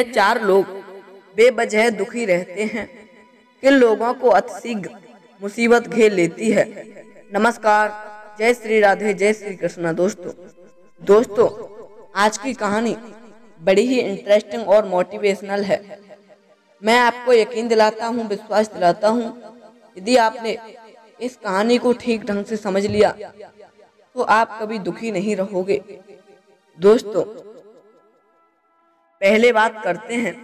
चार लोग बेवजह दुखी रहते हैं। किन लोगों को अतिशीघ्र मुसीबत घेर लेती है। नमस्कार, जय श्री राधे, जय श्री कृष्णा। दोस्तों, आज की कहानी बड़ी ही इंटरेस्टिंग और मोटिवेशनल है। मैं आपको यकीन दिलाता हूँ, विश्वास दिलाता हूँ, यदि आपने इस कहानी को ठीक ढंग से समझ लिया तो आप कभी दुखी नहीं रहोगे। दोस्तों, पहले बात करते हैं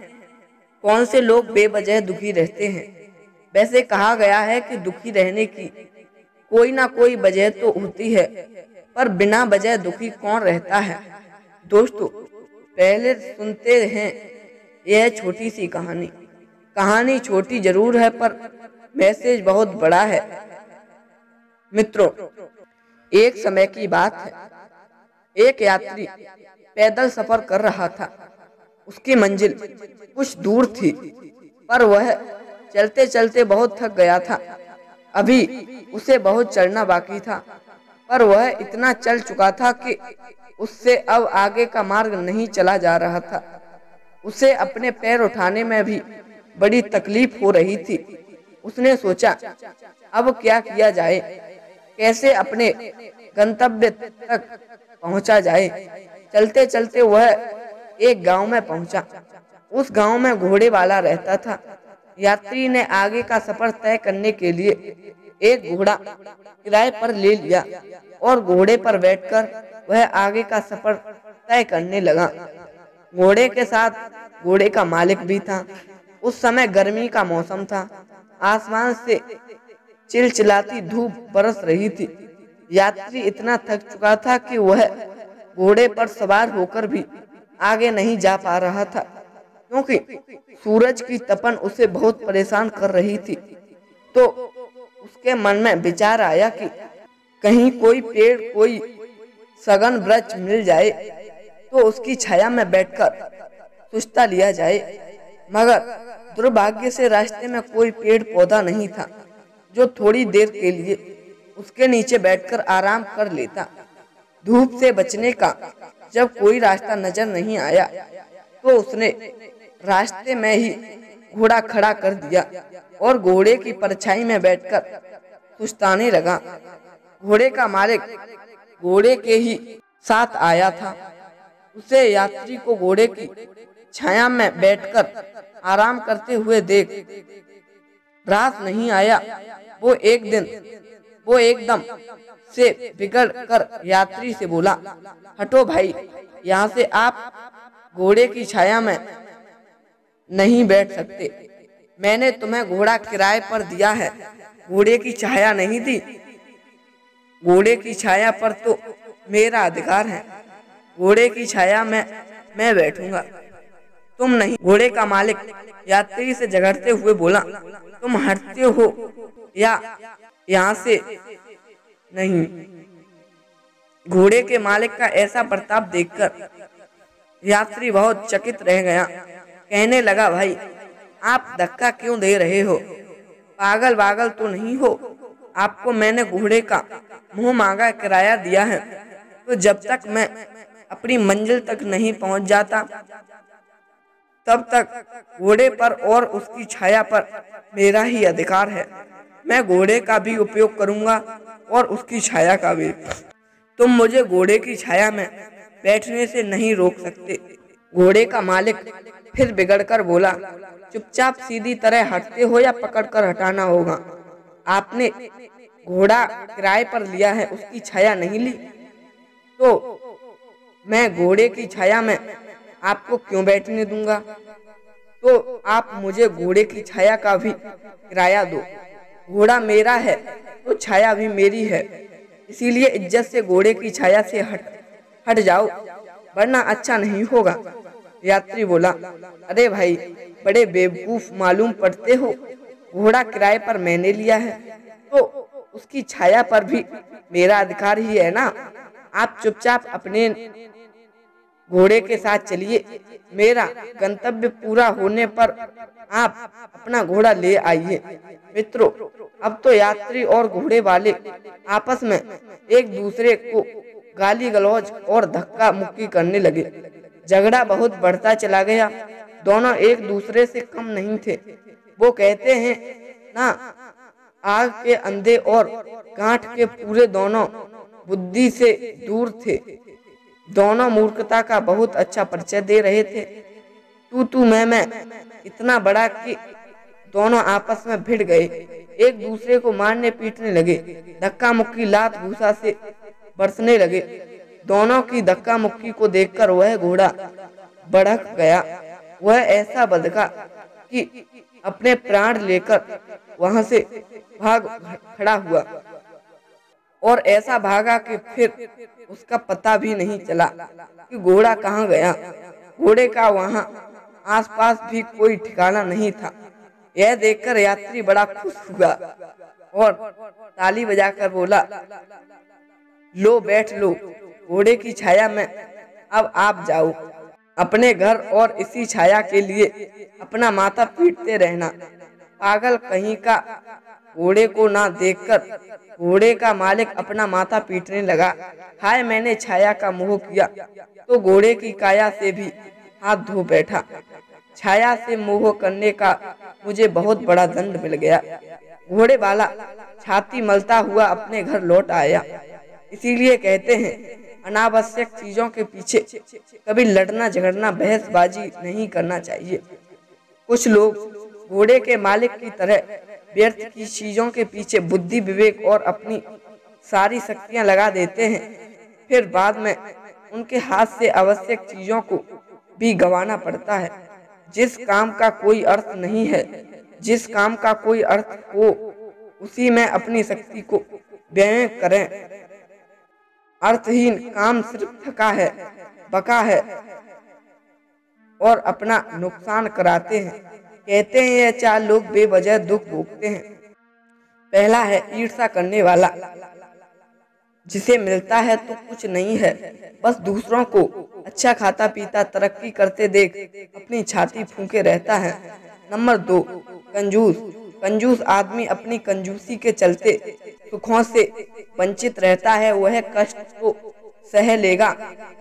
कौन से लोग बेवजह दुखी रहते हैं। वैसे कहा गया है कि दुखी रहने की कोई ना कोई वजह तो होती है, पर बिना वजह दुखी कौन रहता है। दोस्तों, पहले सुनते हैं यह छोटी सी कहानी। कहानी छोटी जरूर है, पर मैसेज बहुत बड़ा है। मित्रों, एक समय की बात है। एक यात्री पैदल सफर कर रहा था। उसकी मंजिल कुछ दूर थी, पर वह चलते चलते बहुत थक गया था। अभी उसे बहुत चलना बाकी था, पर वह इतना चल चुका था कि उससे अब आगे का मार्ग नहीं चला जा रहा था। उसे अपने पैर उठाने में भी बड़ी तकलीफ हो रही थी। उसने सोचा, अब क्या किया जाए, कैसे अपने गंतव्य तक पहुंचा जाए। चलते चलते वह एक गांव में पहुंचा। उस गांव में घोड़े वाला रहता था। यात्री ने आगे का सफर तय करने के लिए एक घोड़ा किराए पर ले लिया और घोड़े पर बैठकर वह आगे का सफर तय करने लगा। घोड़े के साथ घोड़े का मालिक भी था। उस समय गर्मी का मौसम था। आसमान से चिलचिलाती धूप बरस रही थी। यात्री इतना थक चुका था कि वह घोड़े पर सवार होकर भी आगे नहीं जा पा रहा था, क्योंकि सूरज की तपन उसे बहुत परेशान कर रही थी। तो उसके मन में विचार आया कि कहीं कोई पेड़, कोई सघन वृक्ष मिल जाए तो उसकी छाया में बैठकर सुस्ता लिया जाए। मगर दुर्भाग्य से रास्ते में कोई पेड़ पौधा नहीं था जो थोड़ी देर के लिए उसके नीचे बैठकर आराम कर लेता। धूप से बचने का जब कोई रास्ता नजर नहीं आया तो उसने रास्ते में ही घोड़ा खड़ा कर दिया और घोड़े की परछाई में बैठकर सुस्ताने लगा। घोड़े का मालिक घोड़े के ही साथ आया था। उसे यात्री को घोड़े की छाया में बैठकर आराम करते हुए देख रास नहीं आया। वो एकदम से बिगड़ कर यात्री से बोला, हटो भाई, यहाँ से आप घोड़े की छाया में नहीं बैठ सकते। मैंने तुम्हें घोड़ा किराए पर दिया है, घोड़े की छाया नहीं दी। घोड़े की छाया पर तो मेरा अधिकार है। घोड़े की छाया में मैं बैठूंगा, तुम नहीं। घोड़े का मालिक यात्री से झगड़ते हुए बोला, तुम हटते हो या यहाँ से नहीं। घोड़े के मालिक का ऐसा बर्ताव देखकर यात्री बहुत चकित रह गया। कहने लगा, भाई, आप धक्का क्यों दे रहे हो? पागल वागल तो नहीं हो? आपको मैंने घोड़े का मुंह मांगा किराया दिया है, तो जब तक मैं अपनी मंजिल तक नहीं पहुंच जाता तब तक घोड़े पर और उसकी छाया पर मेरा ही अधिकार है। मैं घोड़े का भी उपयोग करूंगा और उसकी छाया का भी। तुम मुझे घोड़े की छाया में बैठने से नहीं रोक सकते। घोड़े का मालिक फिर बिगड़कर बोला, चुपचाप सीधी तरह हटते हो या पकड़कर हटाना होगा। आपने घोड़ा किराए पर लिया है, उसकी छाया नहीं ली, तो मैं घोड़े की छाया में आपको क्यों बैठने दूंगा? तो आप मुझे घोड़े की छाया का भी किराया दो। घोड़ा मेरा है तो छाया भी मेरी है, इसीलिए इज्जत से घोड़े की छाया से हट जाओ, वरना अच्छा नहीं होगा। यात्री बोला, अरे भाई, बड़े बेवकूफ मालूम पड़ते हो। घोड़ा किराए पर मैंने लिया है तो उसकी छाया पर भी मेरा अधिकार ही है ना। आप चुपचाप अपने घोड़े के साथ चलिए। मेरा गंतव्य पूरा होने पर आप अपना घोड़ा ले आइए। मित्रों, अब तो यात्री और घोड़े वाले आपस में एक दूसरे को गाली गलौज और धक्का मुक्की करने लगे। झगड़ा बहुत बढ़ता चला गया। दोनों एक दूसरे से कम नहीं थे। वो कहते हैं ना, आग के अंधे और गांठ के पूरे दोनों बुद्धि से दूर थे। दोनों मूर्खता का बहुत अच्छा परिचय दे रहे थे। तू मैं इतना बड़ा कि दोनों आपस में भिड़ गए, एक दूसरे को मारने पीटने लगे, धक्का मुक्की लात घूसा से बरसने लगे। दोनों की धक्का मुक्की को देखकर वह घोड़ा भड़क गया। वह ऐसा बदका कि अपने प्राण लेकर वहां से भाग खड़ा हुआ और ऐसा भागा कि फिर उसका पता भी नहीं चला कि घोड़ा कहाँ गया। घोड़े का वहां आसपास भी कोई ठिकाना नहीं था। यह देखकर यात्री बड़ा खुश हुआ और ताली बजाकर बोला, लो बैठ लो, घोड़े की छाया में अब आप जाओ अपने घर और इसी छाया के लिए अपना माथा पीटते रहना। पागल कहीं का। घोड़े को ना देखकर घोड़े का मालिक अपना माथा पीटने लगा। हाय, मैंने छाया का मोह किया तो घोड़े की काया से भी हाथ धो बैठा। छाया से मोह करने का मुझे बहुत बड़ा दंड मिल गया। घोड़े वाला छाती मलता हुआ अपने घर लौट आया। इसीलिए कहते हैं, अनावश्यक चीजों के पीछे कभी लड़ना झगड़ना बहसबाजी नहीं करना चाहिए। कुछ लोग घोड़े के मालिक की तरह व्यर्थ की चीजों के पीछे बुद्धि विवेक और अपनी सारी शक्तियां लगा देते हैं, फिर बाद में उनके हाथ से आवश्यक चीजों को भी गंवाना पड़ता है। जिस काम का कोई अर्थ नहीं है, जिस काम का कोई अर्थ हो, उसी में अपनी शक्ति को व्यय करें। अर्थहीन काम सिर्फ थका है, बका है और अपना नुकसान कराते हैं। कहते हैं यह 4 लोग बेवजह दुख भोगते हैं। पहला है ईर्ष्या करने वाला, जिसे मिलता है तो कुछ नहीं है, बस दूसरों को अच्छा खाता पीता तरक्की करते देख अपनी छाती फूंके रहता है। नंबर 2, कंजूस। कंजूस आदमी अपनी कंजूसी के चलते सुखों से वंचित रहता है। वह कष्ट को सह लेगा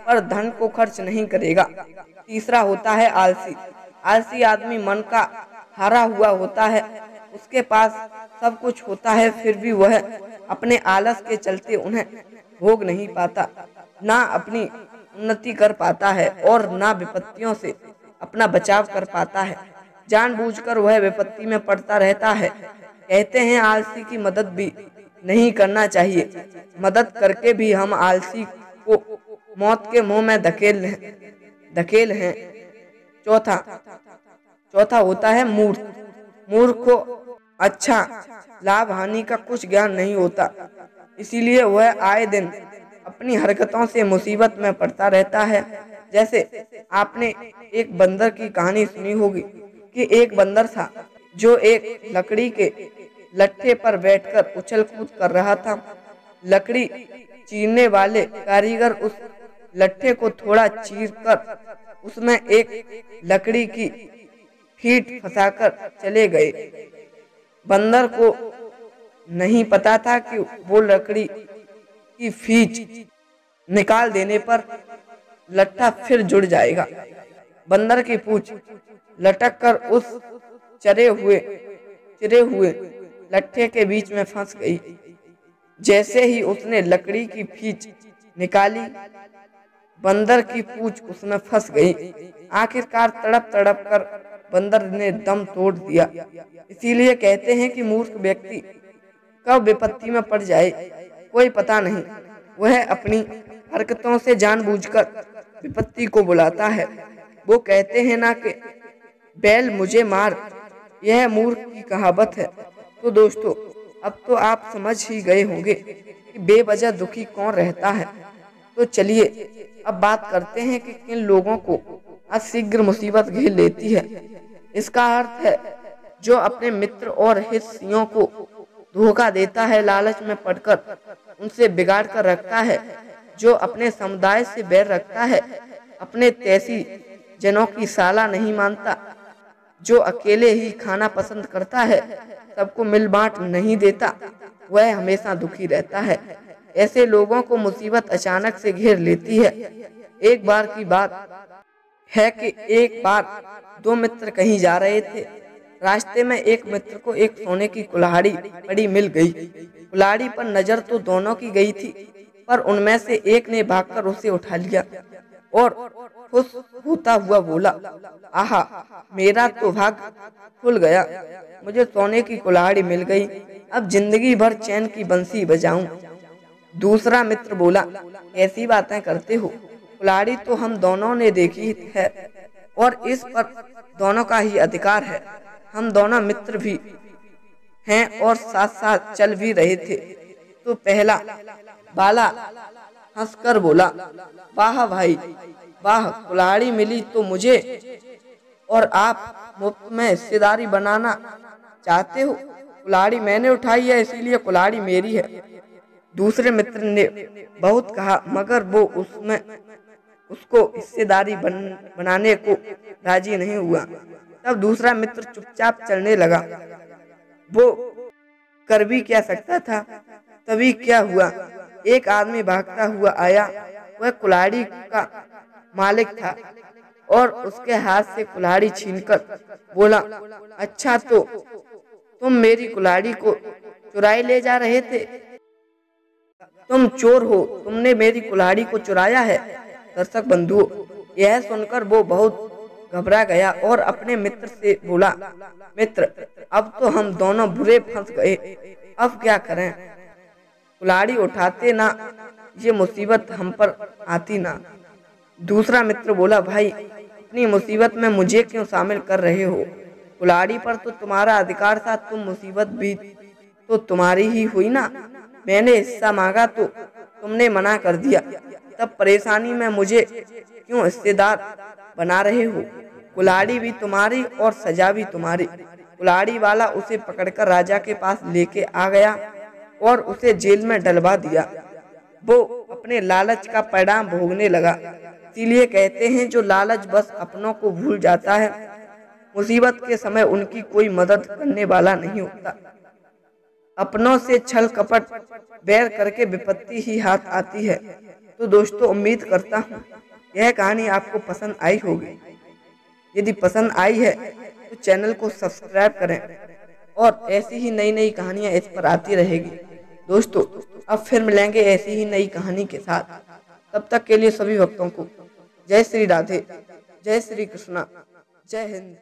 पर धन को खर्च नहीं करेगा। तीसरा होता है आलसी। आलसी आदमी मन का हारा हुआ होता है। उसके पास सब कुछ होता है, फिर भी वह अपने आलस के चलते उन्हें भोग नहीं पाता, ना अपनी उन्नति कर पाता है और ना विपत्तियों से अपना बचाव कर पाता है। जानबूझकर वह विपत्ति में पड़ता रहता है। कहते हैं आलसी की मदद भी नहीं करना चाहिए, मदद करके भी हम आलसी को मौत के मुंह में धकेल हैं। चौथा होता है मूर्ख। मूर्ख को अच्छा लाभ हानि का कुछ ज्ञान नहीं होता, इसीलिए वह आए दिन अपनी हरकतों से मुसीबत में पड़ता रहता है। जैसे आपने एक बंदर की कहानी सुनी होगी कि एक बंदर था जो एक लकड़ी के लट्ठे पर बैठकर उछल कूद कर रहा था। लकड़ी चीरने वाले कारीगर उस लट्ठे को थोड़ा चीरकर उसमें एक लकड़ी की फीट फंसाकर चले गए। बंदर को नहीं पता था कि वो लकड़ी की फीट निकाल देने पर लट्ठा फिर जुड़ जाएगा। बंदर की पूंछ लटक कर उस चिरे हुए लट्ठे के बीच में फंस गई। जैसे ही उसने लकड़ी की फीट निकाली, बंदर की पूंछ उसमें फंस गई। आखिरकार तड़प तड़प कर बंदर ने दम तोड़ दिया। इसीलिए कहते हैं कि मूर्ख व्यक्ति कब विपत्ति में पड़ जाए कोई पता नहीं। वह अपनी हरकतों से जानबूझकर विपत्ति को बुलाता है। वो कहते हैं ना कि बैल मुझे मार, यह मूर्ख की कहावत है। तो दोस्तों, अब तो आप समझ ही गए होंगे कि बेवजह दुखी कौन रहता है। तो चलिए अब बात करते हैं कि किन लोगों को अशीघ्र मुसीबत घेर लेती है। इसका अर्थ है जो अपने मित्र और हितैषियों को धोखा देता है, लालच में पड़कर उनसे बिगाड़ कर रखता है, जो अपने समुदाय से बैर रखता है, अपने तैसी जनों की साला नहीं मानता, जो अकेले ही खाना पसंद करता है, सबको मिल बांट नहीं देता, वह हमेशा दुखी रहता है। ऐसे लोगों को मुसीबत अचानक से घेर लेती है। एक बार की बात है कि एक बार दो मित्र कहीं जा रहे थे। रास्ते में एक मित्र को एक सोने की कुल्हाड़ी पड़ी मिल गई। कुल्हाड़ी पर नजर तो दोनों की गई थी, पर उनमें से एक ने भागकर उसे उठा लिया और खुश होता हुआ बोला, आहा, मेरा तो भाग खुल गया, मुझे सोने की कुल्हाड़ी मिल गई, अब जिंदगी भर चैन की बंसी बजाऊं। दूसरा मित्र बोला, ऐसी बातें करते हो, कुल्हाड़ी तो हम दोनों ने देखी है और इस पर दोनों का ही अधिकार है। हम दोनों मित्र भी हैं और साथ साथ चल भी रहे थे। तो पहला बाला हंसकर बोला, वाह भाई वाह, कुल्हाड़ी मिली तो मुझे, और आप मुफ्त में हिस्सेदारी बनाना चाहते हो। कुल्हाड़ी मैंने उठाई है, इसीलिए कुल्हाड़ी मेरी है। दूसरे मित्र ने बहुत कहा, मगर वो उसमें उसको हिस्सेदारी बनाने को राजी नहीं हुआ। तब दूसरा मित्र चुपचाप चलने लगा। वो कर भी क्या सकता था। तभी क्या हुआ, एक आदमी भागता हुआ आया। वह कुल्हाड़ी का मालिक था और उसके हाथ से कुल्हाड़ी छीनकर बोला, अच्छा तो तुम मेरी कुल्हाड़ी को चुराए ले जा रहे थे, तुम चोर हो, तुमने मेरी कुल्हाड़ी को चुराया है। दर्शक बंधुओं, यह सुनकर वो बहुत घबरा गया और अपने मित्र से बोला, मित्र, अब तो हम दोनों बुरे फंस गए, अब क्या करें। कुल्हाड़ी उठाते ना, ये मुसीबत हम पर आती ना। दूसरा मित्र बोला, भाई, अपनी मुसीबत में मुझे क्यों शामिल कर रहे हो। कुल्हाड़ी पर तो तुम्हारा अधिकार था, तुम मुसीबत भी तो तुम्हारी ही हुई ना। मैंने हिस्सा मांगा तो तुमने मना कर दिया, तब परेशानी में मुझे क्यों हिस्सेदार बना रहे हो। कुल्हाड़ी भी तुम्हारी और सजा भी तुम्हारी। कुल्हाड़ी वाला उसे पकड़कर राजा के पास लेके आ गया और उसे जेल में डलवा दिया। वो अपने लालच का परिणाम भोगने लगा। इसीलिए कहते हैं, जो लालच बस अपनों को भूल जाता है, मुसीबत के समय उनकी कोई मदद करने वाला नहीं होता। अपनों से छल कपट बैर करके विपत्ति ही हाथ आती है। तो दोस्तों, उम्मीद करता हूँ यह कहानी आपको पसंद आई होगी। यदि पसंद आई है तो चैनल को सब्सक्राइब करें और ऐसी ही नई नई कहानियाँ इस पर आती रहेगी। दोस्तों, अब फिर मिलेंगे ऐसी ही नई कहानी के साथ। तब तक के लिए सभी भक्तों को जय श्री राधे, जय श्री कृष्णा, जय हिंद।